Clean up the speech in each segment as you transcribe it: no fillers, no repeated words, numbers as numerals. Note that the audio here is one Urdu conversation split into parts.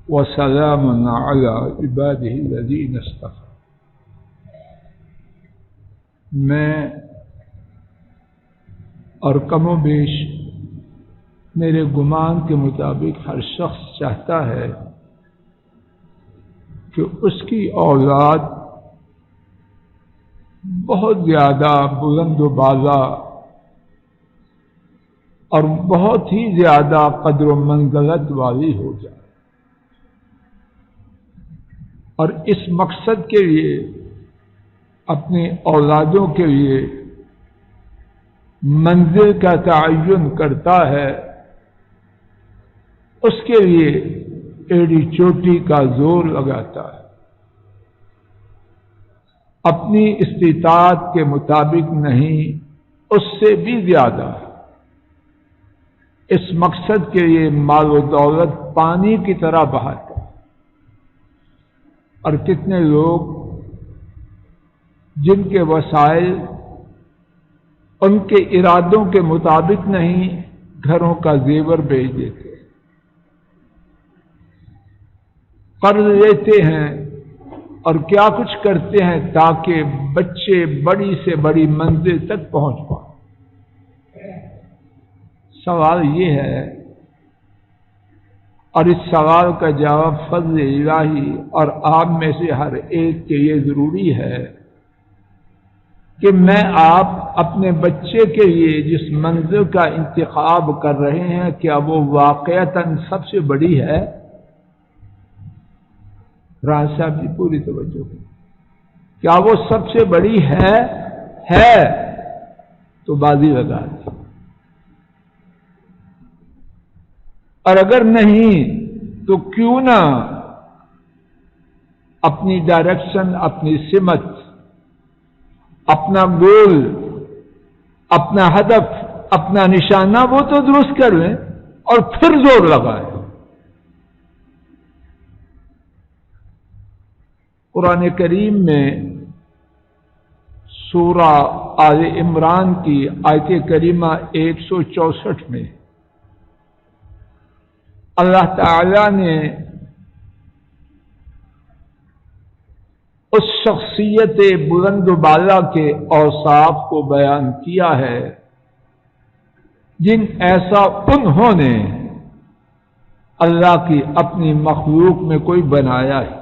وسلام على عباده الذين اصطفى۔ میں اور کم و بیش میرے گمان کے مطابق ہر شخص چاہتا ہے کہ اس کی اولاد بہت زیادہ بلند و بالا اور بہت ہی زیادہ قدر و منزلت والی ہو جائے، اور اس مقصد کے لیے اپنی اولادوں کے لیے منزل کا تعین کرتا ہے، اس کے لیے ایڑی چوٹی کا زور لگاتا ہے، اپنی استطاعت کے مطابق نہیں، اس سے بھی زیادہ اس مقصد کے لیے مال و دولت پانی کی طرح بہاتا ہے۔ اور کتنے لوگ جن کے وسائل ان کے ارادوں کے مطابق نہیں، گھروں کا زیور بیچ دیتے، قرض لیتے ہیں اور کیا کچھ کرتے ہیں تاکہ بچے بڑی سے بڑی منزل تک پہنچ پائیں۔ سوال یہ ہے، اور اس سوال کا جواب فضل الہی اور آپ میں سے ہر ایک کے لیے ضروری ہے کہ میں آپ اپنے بچے کے لیے جس منزل کا انتخاب کر رہے ہیں کیا وہ واقعتاً سب سے بڑی ہے؟ راز صاحب جی پوری توجہ کریں، کیا وہ سب سے بڑی ہے تو بازی لگا دیں، اور اگر نہیں تو کیوں نہ اپنی ڈائریکشن، اپنی سمت، اپنا گول، اپنا ہدف، اپنا نشانہ وہ تو درست کر لیں اور پھر زور لگائیں۔ قرآن کریم میں سورہ آل عمران کی آیت کریمہ 164 میں اللہ تعالی نے اس شخصیت بلند و بالا کے اوصاف کو بیان کیا ہے جن ایسا انہوں نے اللہ کی اپنی مخلوق میں کوئی بنایا ہے۔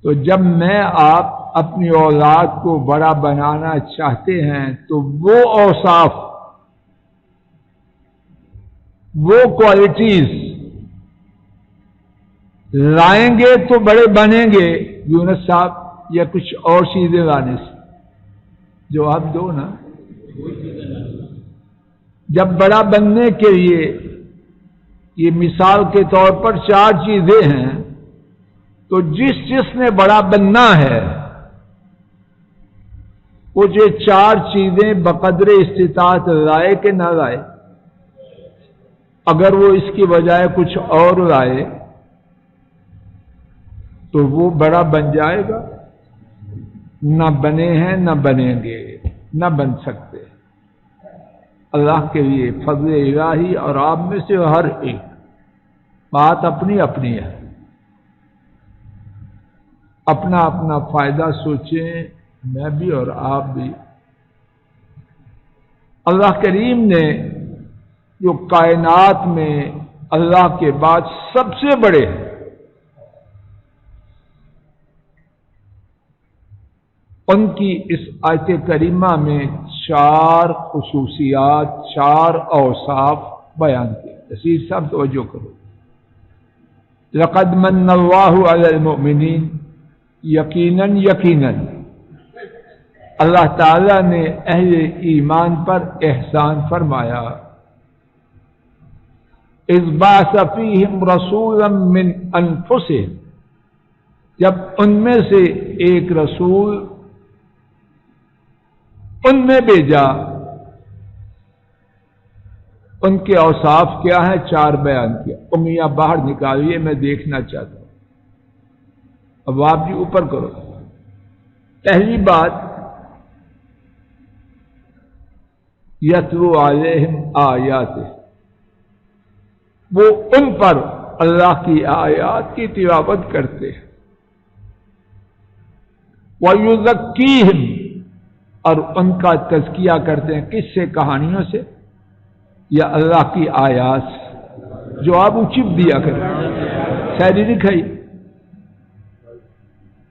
تو جب میں آپ اپنی اولاد کو بڑا بنانا چاہتے ہیں تو وہ اوصاف، وہ کوالٹیز لائیں گے تو بڑے بنیں گے یونس صاحب، یا کچھ اور چیزیں لانے سے؟ جواب دو نا۔ جب بڑا بننے کے لیے یہ مثال کے طور پر 4 چیزیں ہیں تو جس نے بڑا بننا ہے وہ یہ 4 چیزیں بقدر استطاعت لائے کہ نہ لائے؟ اگر وہ اس کی بجائے کچھ اور لائے تو وہ بڑا بن جائے گا؟ نہ بنے ہیں، نہ بنیں گے، نہ بن سکتے۔ اللہ کے لیے فضل الہی اور آپ میں سے ہر ایک بات اپنی اپنی ہے، اپنا اپنا فائدہ سوچیں، میں بھی اور آپ بھی۔ اللہ کریم نے جو کائنات میں اللہ کے بعد سب سے بڑے ہیں، ان کی اس آیت کریمہ میں 4 خصوصیات، 4 اوصاف بیان کیے۔ نصیر صاحب توجہ کرو۔ لقد من اللہ علی المؤمنین، یقیناً اللہ تعالی نے اہل ایمان پر احسان فرمایا۔ اذ بعث فیہم رسولا من انفسہم، جب ان میں سے ایک رسول ان میں بھیجا۔ ان کے اوصاف کیا ہیں؟ 4 بیان کیا۔ امیہ باہر نکالیے، میں دیکھنا چاہتا ہوں۔ اب آپ جی اوپر کرو۔ پہلی بات یتلو علیہم آیات، وہ ان پر اللہ کی آیات کی تلاوت کرتے ہیں، وَيُزَكِّيهِمْ، اور ان کا تزکیہ کرتے ہیں، کس سے؟ کہانیوں سے یا اللہ کی آیات سے؟ جو آپ اچپ دیا کریں، سیری نہیں کھائی،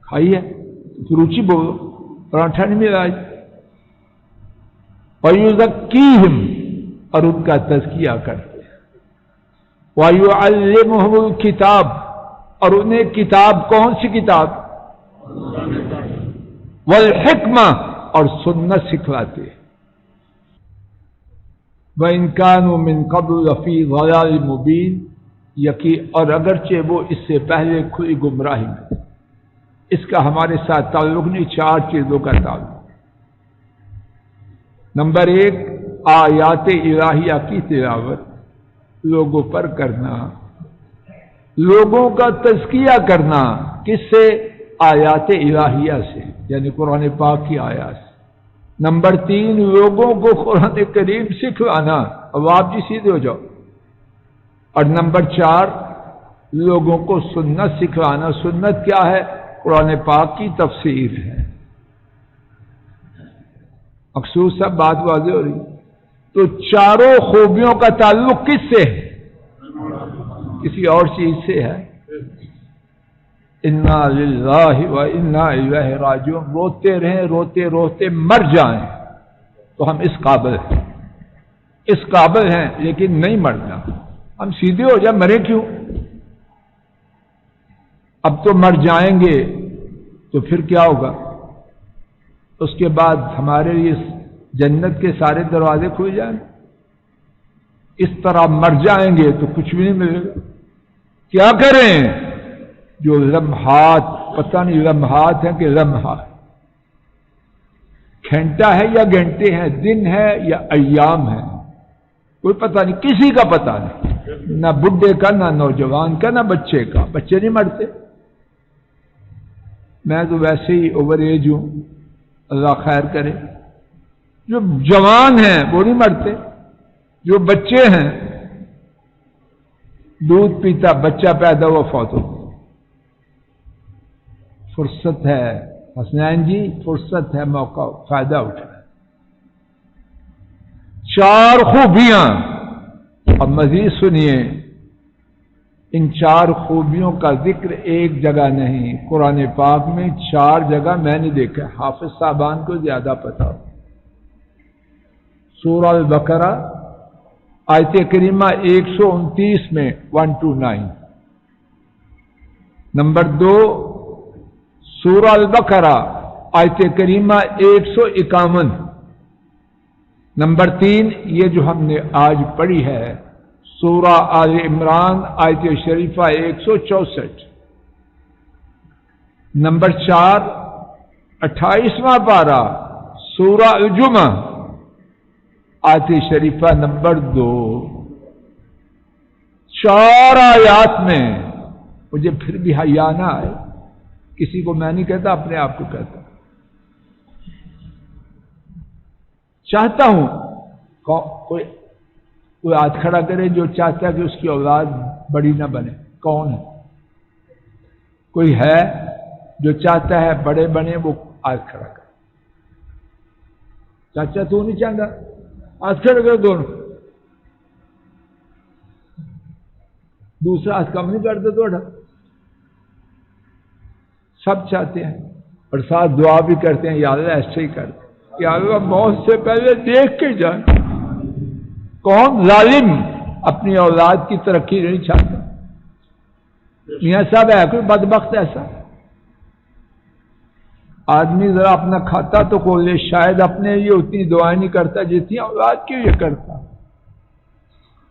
کھائی ہے پھر اچھی بولو، پراٹھا نہیں ملا آج۔ وَيُزَكِّيهِمْ، اور ان کا تزکیہ کرتے ہیں، وَيُعَلِّمُهُمُ الْكِتَابَ، اور انہیں کتاب، کون سی کتاب؟ والحکمہ، اور سنت سکھلاتے ہیں۔ وَإِن كَانُوا مِن قَبْلُ لَفِي ضَلَالٍ مُبِينٍ، اور اگرچہ وہ اس سے پہلے کھلی گمراہی میں۔ اس کا ہمارے ساتھ تعلق نہیں، 4 چیزوں کا تعلق۔ نمبر 1، آیات الہیہ کی تلاوت لوگوں پر کرنا، لوگوں کا تزکیہ کرنا، کس سے؟ آیات الہیہ سے، یعنی قرآن پاک کی آیات سے۔ نمبر 3، لوگوں کو قرآن کریم سکھلانا، اب آپ جی سیدھے ہو جاؤ۔ اور نمبر 4، لوگوں کو سنت سکھلانا۔ سنت کیا ہے؟ قرآن پاک کی تفسیر ہے۔ مخصوص سب بات واضح ہو رہی، تو چاروں خوبیوں کا تعلق کس سے ہے؟ کسی اور چیز سے ہے؟ انا للہ و انا الیہ راجعون، روتے رہیں، روتے روتے مر جائیں تو ہم اس قابل ہیں، اس قابل ہیں، لیکن نہیں مرنا۔ ہم سیدھے ہو جائیں، مرے کیوں؟ اب تو مر جائیں گے تو پھر کیا ہوگا؟ اس کے بعد ہمارے لیے جنت کے سارے دروازے کھل جائیں گے۔ اس طرح مر جائیں گے تو کچھ بھی نہیں ملے گا۔ کیا کریں؟ جو لمحات، پتہ نہیں لمحات ہیں کہ لمحات، گھنٹہ ہے یا گھنٹے ہیں، دن ہے یا ایام ہے، کوئی پتہ نہیں، کسی کا پتہ نہیں، نہ بڈھے کا، نہ نوجوان کا، نہ بچے کا۔ بچے نہیں مرتے، میں تو ویسے ہی اوور ایج ہوں، اللہ خیر کرے۔ جو جوان ہیں وہ نہیں مرتے، جو بچے ہیں، دودھ پیتا بچہ پیدا ہوا فوت ہو۔ فرصت ہے حسنین جی، فرصت ہے، موقع، فائدہ اٹھائے۔ 4 خوبیاں، اب مزید سنیے، ان 4 خوبیوں کا ذکر ایک جگہ نہیں، قرآن پاک میں 4 جگہ میں نے دیکھا، حافظ صاحبان کو زیادہ پتا ہو۔ سورہ البقرہ آیت کریمہ 129 میں 129۔ نمبر 2، سورہ البقرہ آیت کریمہ 151۔ نمبر 3، یہ جو ہم نے آج پڑھی ہے، سورہ آل عمران آیت شریفہ 164۔ نمبر 4، 28واں پارہ سورہ الجمعہ آیت شریفہ نمبر 2۔ 4 آیات میں مجھے پھر بھی حیا نہ آئے، کسی کو میں نہیں کہتا، اپنے آپ کو کہتا، چاہتا ہوں کوئی ہاتھ کھڑا کرے جو چاہتا ہے کہ اس کی اولاد بڑی نہ بنے۔ کون ہے؟ کوئی ہے جو چاہتا ہے بڑے بنے؟ وہ ہاتھ کھڑا کرے۔ چاچا تو نہیں چاہتا؟ ہاتھ کھڑا کرے دونوں۔ دوسرا ہاتھ کم نہیں کرتا تھوڑا؟ سب چاہتے ہیں، اور ساتھ دعا بھی کرتے ہیں، یا اللہ ایسے ہی کرتے کہ اللہ موت سے پہلے دیکھ کے جائیں۔ کون؟ ظالم اپنی اولاد کی ترقی نہیں چاہتا۔ میاں صاحب ہے کوئی بدبخت ایسا؟ آدمی ذرا اپنا کھاتا تو کھول لے، شاید اپنے لیے اتنی دعائیں نہیں کرتا جتنی اولاد کے لیے کرتا۔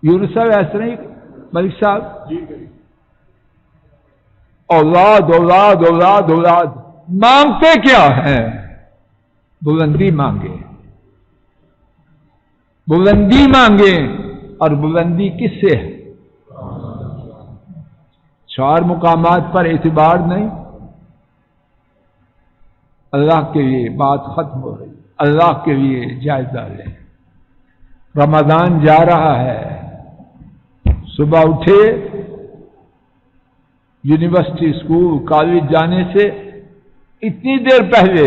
یونس صاحب ایسا نہیں؟ ملک صاحب، اولاد اولاد اولاد اولاد، مانگتے کیا ہے؟ بلندی مانگے، بلندی مانگے، اور بلندی کس سے ہے؟ 4 مقامات پر اعتبار نہیں، اللہ کے لیے بات ختم ہو رہی، اللہ کے لیے جائزہ لیں۔ رمضان جا رہا ہے، صبح اٹھے، یونیورسٹی، اسکول، کالج جانے سے اتنی دیر پہلے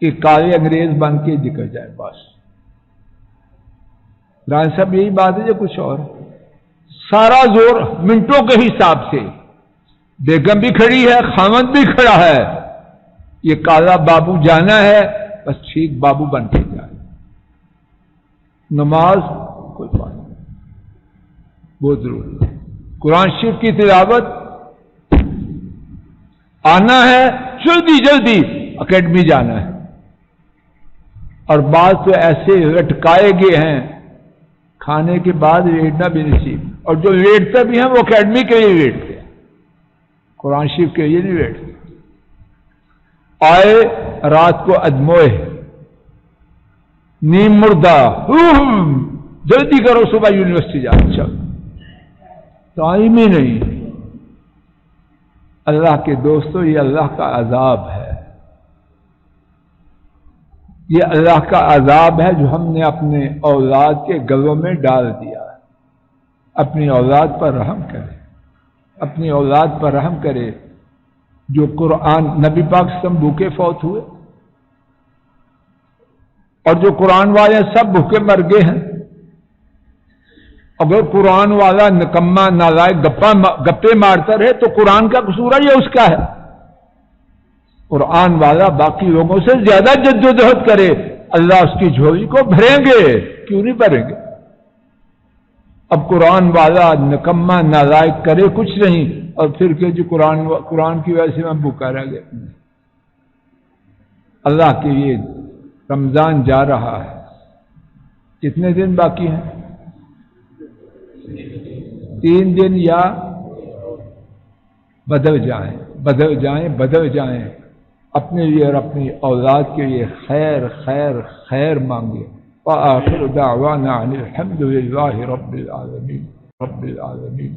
کہ کالے انگریز بن کے نکل جائے بس۔ رائے صاحب یہی بات ہے یا کچھ اور؟ سارا زور منٹوں کے حساب سے، بیگم بھی کھڑی ہے، خاوند بھی کھڑا ہے، یہ کالا بابو جانا ہے، بس ٹھیک بابو بن کے جائے۔ نماز کوئی بات نہیں، بہت ضروری ہے۔ قرآن شریف کی تلاوت، آنا ہے جلدی جلدی اکیڈمی جانا ہے۔ اور بعض تو ایسے لٹکائے گئے ہیں کھانے کے بعد لیٹنا بھی نصیب، اور جو لیٹتے بھی ہیں وہ اکیڈمی کے لیے لیٹتے ہیں، قرآن شریف کے لیے نہیں لیٹتے۔ آئے رات کو ادموئے، نیم مردہ، جلدی کرو صبح یونیورسٹی جا، چل ٹائم ہی نہیں۔ اللہ کے دوستو، یہ اللہ کا عذاب ہے، یہ اللہ کا عذاب ہے جو ہم نے اپنے اولاد کے گلوں میں ڈال دیا ہے۔ اپنی اولاد پر رحم کرے، اپنی اولاد پر رحم کرے۔ جو قرآن، نبی پاک صلی اللہ علیہ وسلم بھوکے فوت ہوئے، اور جو قرآن والے سب بھوکے مر گئے ہیں۔ اگر قرآن والا نکما نالائق گپے مارتا رہے تو قرآن کا قصور ہے یا اس کا ہے؟ قرآن والا باقی لوگوں سے زیادہ جدوجہد کرے، اللہ اس کی جھولی کو بھریں گے، کیوں نہیں بھریں گے؟ اب قرآن والا نکما نالائق کرے کچھ نہیں، اور پھر کہ جو قرآن کی وجہ سے میں بھوکا رہ گیا۔ اللہ کے یہ رمضان جا رہا ہے، کتنے دن باقی ہیں؟ 3 دن، یا بدل جائیں بدل جائیں بدل جائیں، اپنے لیے اور اپنی اولاد کے لیے خیر خیر خیر مانگے۔ وآخر دعوانا ان الحمد للہ رب العالمین رب العالمین۔